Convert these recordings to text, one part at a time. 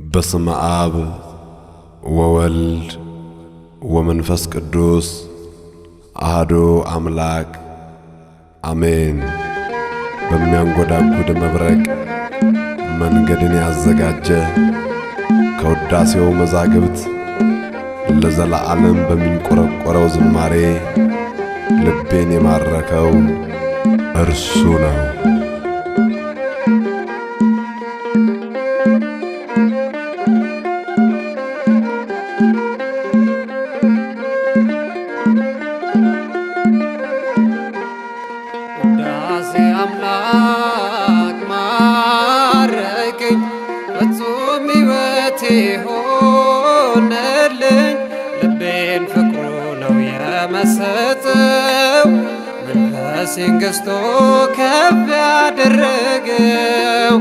በስመ አብ ወወልድ ወመንፈስ ቅዱስ አሐዱ አምላክ አሜን። በሚያንጎዳጉድ መብረቅ መንገድን ያዘጋጀ ከውዳሴው መዛግብት ለዘላለም በሚንቆረቆረው ዝማሬ ልቤን የማረከው እርሱ ነው። ውዳሴ አምላክ ማረከኝ ፍጹም ሕይወቴ ሆነልኝ። ልቤን ፍቅሩ ነው የመሰጠው መንፈሴን ገዝቶ ከፍ ያደረገው።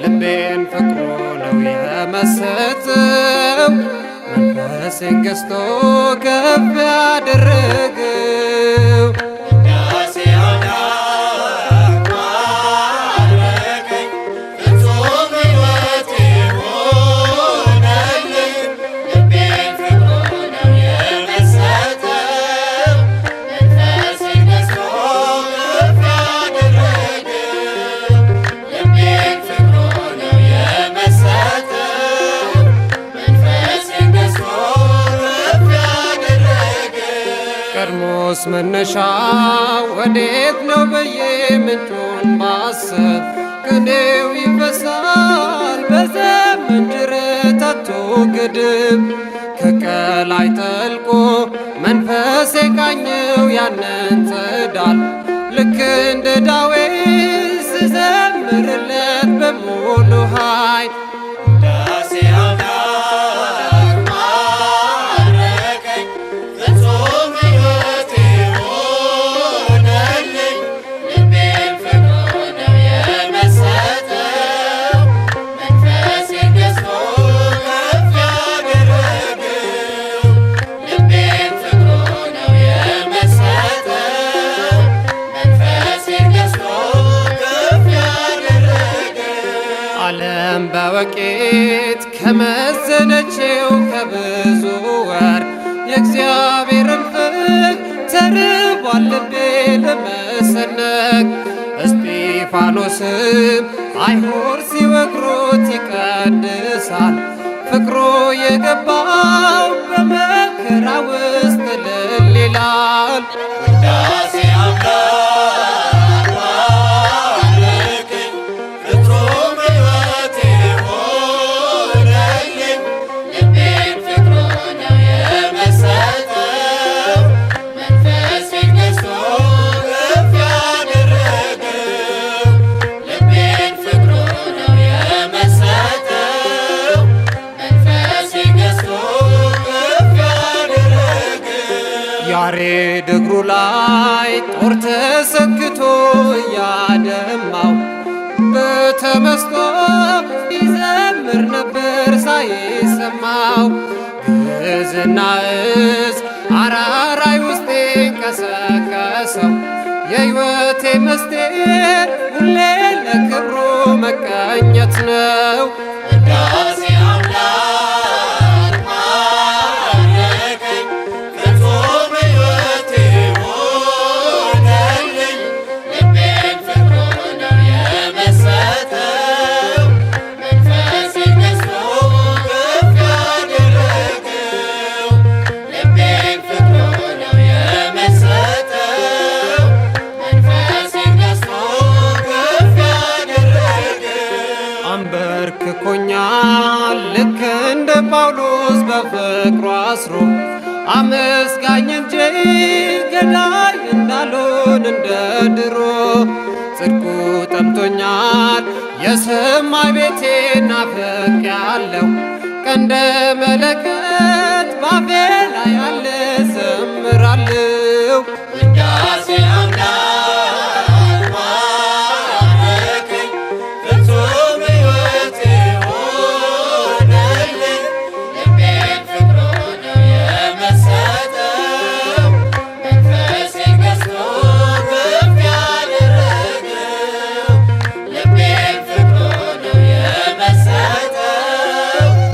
ልቤን ፍቅሩ ነው የመሰጠው መንፈሴን ገዝቶ ከፍ ያደረገው። ቀድሞስ መነሻው ወዴት ነው ብዬ ምንጩን ማሰብ ቅኔው ይፈሳል በዘመን ጅረት አቶ ግድብ። ከቀላይ ጠልቆ መንፈሴ ቃኘው ያንን ጸዳል ልክ እንደ ዳዊት ስዘምርለት በሙሉ ኃይል። ዓለም በወቄት ከመዘነችው ከብዙ ወር የእግዚአብሔርን ፍቅር ተርቧል ልቤ ለመሰነቅ። እስጢፋኖስም አይሁድ ሲወግሩት ይቀድሳል ፍቅሩ የገባው በመከራ ውስጥ እልል ይላል። ውዳሴ ያሬድ እግሩ ላይ ጦር ተሰክቶ እያደማው በተመስጦ ይዘምር ነበር ሳይሰማው። ግዕዝና ዕዝ አራራይ ውስጤ ቀሰቀሰው የሕይወቴ ምስጢር ሁሌ ለክብሩ መቀኘት ነው። ውዳሴ አንበርክኮኛል ልክ እንደ ጳውሎስ በፍቅሩ አስሮ አመስጋኝ እንጂ ገዳይ እንዳልሆን እንደ ድሮ። ጽድቁ ጠምቶኛል የሰማይ ቤቴ ናፍቄያለሁ ቀንደ መለከት ባፌ ላይ ያለ ዘምራለሁ። ውዳሴ Let's go.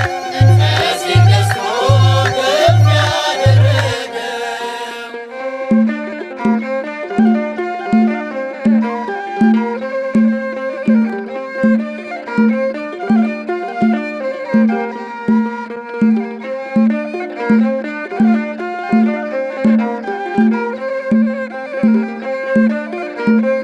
ነው።